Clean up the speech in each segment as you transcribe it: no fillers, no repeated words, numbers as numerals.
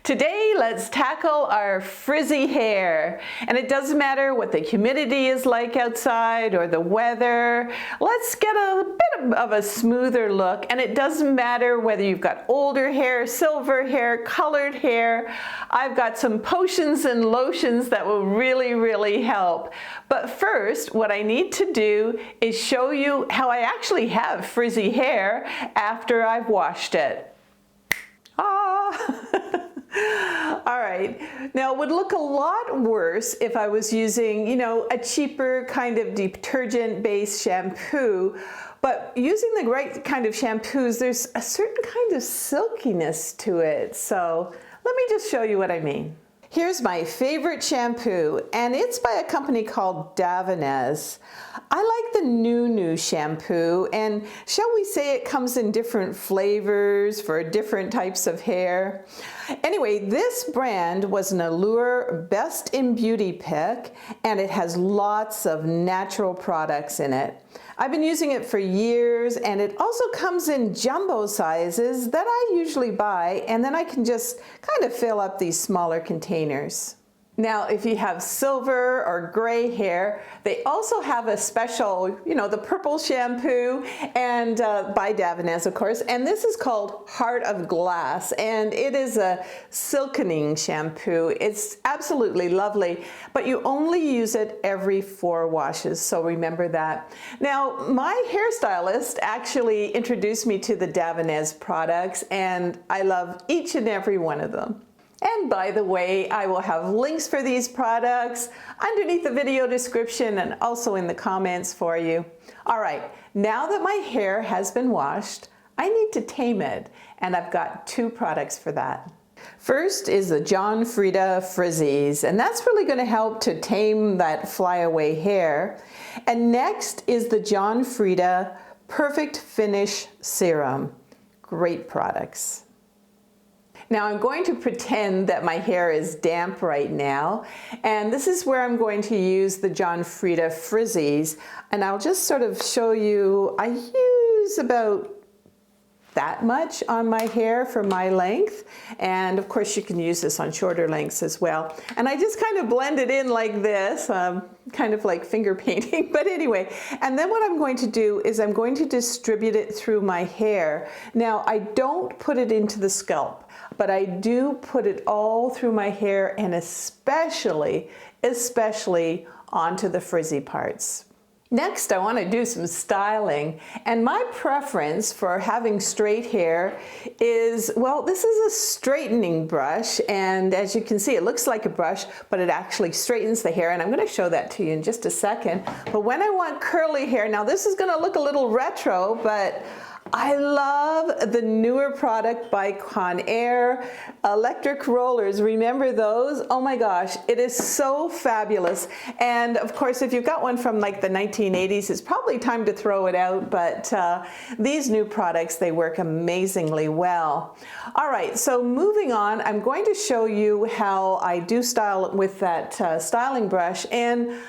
Today, let's tackle our frizzy hair. And it doesn't matter what the humidity is like outside or the weather. Let's get a bit of a smoother look. And it doesn't matter whether you've got older hair, silver hair, colored hair. I've got some potions and lotions that will really help. But first, what I need to do is show you how I actually have frizzy hair after I've washed it. All right, now it would look a lot worse if I was using, a cheaper kind of detergent-based shampoo, but using the right kind of shampoos, there's a certain kind of silkiness to it. So let me just show you what I mean. Here's my favorite shampoo, and it's by a company called Davines. I like the new shampoo, and shall we say it comes in different flavors for different types of hair. Anyway, this brand was an Allure Best in Beauty pick, and it has lots of natural products in it. I've been using it for years, and it also comes in jumbo sizes that I usually buy, and then I can just kind of fill up these smaller containers. Now, if you have silver or gray hair, they also have a special, the purple shampoo, and by Davines, of course, and this is called Heart of Glass, and it is a silkening shampoo. It's absolutely lovely, but you only use it every 4 washes, so remember that. Now, my hairstylist actually introduced me to the Davines products, and I love each and every one of them. And by the way, I will have links for these products underneath the video description and also in the comments for you. All right, now that my hair has been washed, I need to tame it, and I've got 2 products for that. First is the John Frieda Frizzies, and that's really going to help to tame that flyaway hair. And next is the John Frieda Perfect Finish Serum. Great products. Now I'm going to pretend that my hair is damp right now, and this is where I'm going to use the John Frieda Frizzies, and I'll just sort of show you, I use about that much on my hair for my length, and of course you can use this on shorter lengths as well. And I just kind of blend it in like this, kind of like finger painting, but anyway. And then what I'm going to do is I'm going to distribute it through my hair. Now I don't put it into the scalp, but I do put it all through my hair, and especially onto the frizzy parts. Next, I want to do some styling, and my preference for having straight hair is, well, this is a straightening brush, and as you can see, it looks like a brush, but it actually straightens the hair, and I'm going to show that to you in just a second. But when I want curly hair, now this is going to look a little retro, but I love the newer product by Conair, electric rollers. Remember those? Oh my gosh, it is so fabulous. And of course, if you've got one from like the 1980s, it's probably time to throw it out, but these new products, they work amazingly well. All right, so moving on, I'm going to show you how I do style with that styling brush. And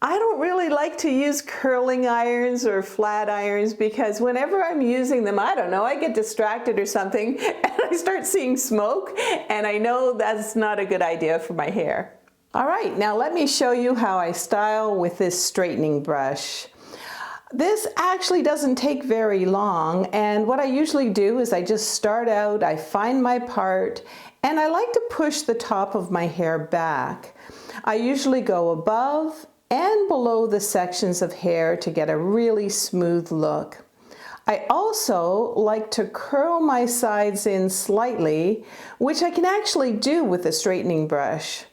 I don't really like to use curling irons or flat irons because whenever I'm using them, I don't know, I get distracted or something and I start seeing smoke, and I know that's not a good idea for my hair. All right, now let me show you how I style with this straightening brush. This actually doesn't take very long, and what I usually do is I just start out, I find my part, and I like to push the top of my hair back. I usually go above and below the sections of hair to get a really smooth look. I also like to curl my sides in slightly, which I can actually do with a straightening brush.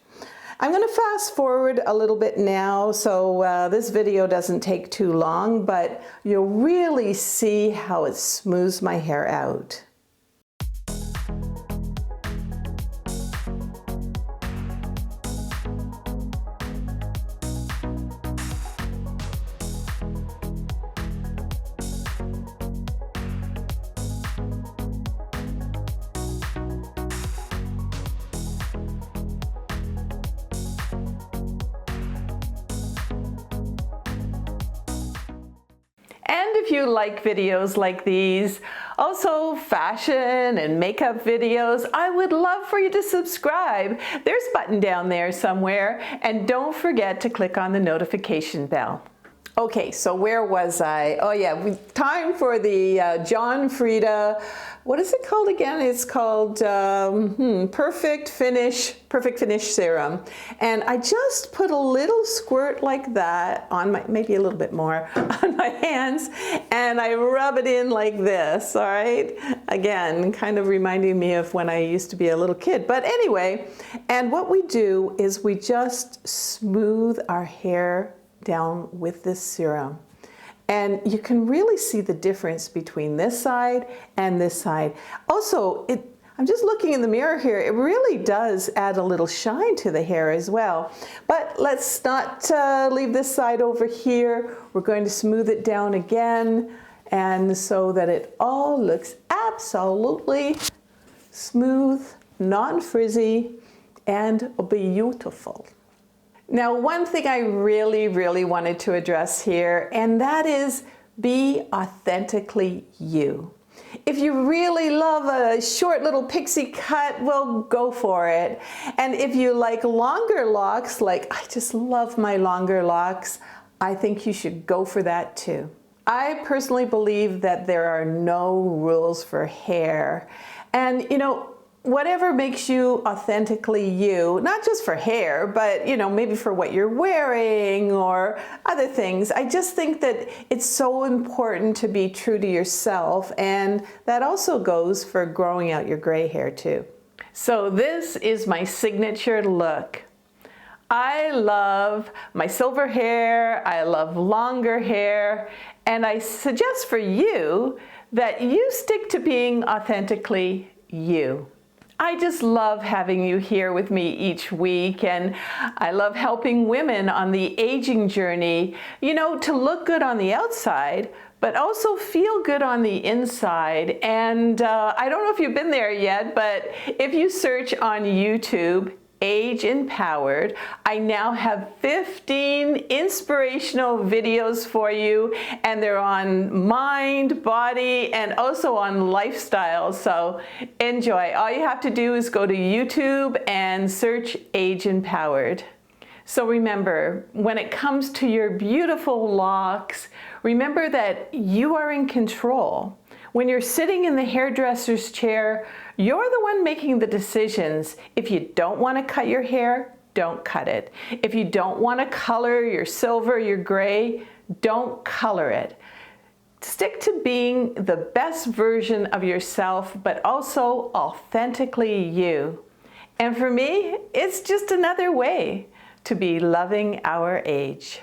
I'm going to fast forward a little bit now, so this video doesn't take too long, but you'll really see how it smooths my hair out. And if you like videos like these, Also, fashion and makeup videos. I would love for you to subscribe. There's a button down there somewhere, and don't forget to click on the notification bell. Okay, so where was I? Oh yeah, time for the John Frieda, what is it called again? It's called Perfect Finish Serum. And I just put a little squirt like that on my, maybe a little bit more, on my hands, and I rub it in like this, all right? Again, kind of reminding me of when I used to be a little kid. But anyway, and what we do is we just smooth our hair down with this serum. And you can really see the difference between this side and this side. Also, I'm just looking in the mirror here, it really does add a little shine to the hair as well. But let's not leave this side over here. We're going to smooth it down again, and so that it all looks absolutely smooth, non-frizzy, and beautiful. Now, one thing I really wanted to address here, and that is be authentically you. If you really love a short little pixie cut, well, go for it. And if you like longer locks, like I just love my longer locks, I think you should go for that too. I personally believe that there are no rules for hair. And you know, whatever makes you authentically you, not just for hair, but you know, maybe for what you're wearing or other things. I just think that it's so important to be true to yourself, and that also goes for growing out your gray hair too. So this is my signature look. I love my silver hair, I love longer hair, and I suggest for you that you stick to being authentically you. I just love having you here with me each week, and I love helping women on the aging journey, you know, to look good on the outside, but also feel good on the inside. And I don't know if you've been there yet, but if you search on YouTube, Age Empowered, I now have 15 inspirational videos for you, and they're on mind, body, and also on lifestyle. So enjoy. All you have to do is go to YouTube and search Age Empowered. So remember, when it comes to your beautiful locks, remember that you are in control. When you're sitting in the hairdresser's chair, you're the one making the decisions. If you don't want to cut your hair, don't cut it. If you don't want to color your silver, your gray, don't color it. Stick to being the best version of yourself, but also authentically you. And for me, it's just another way to be loving our age.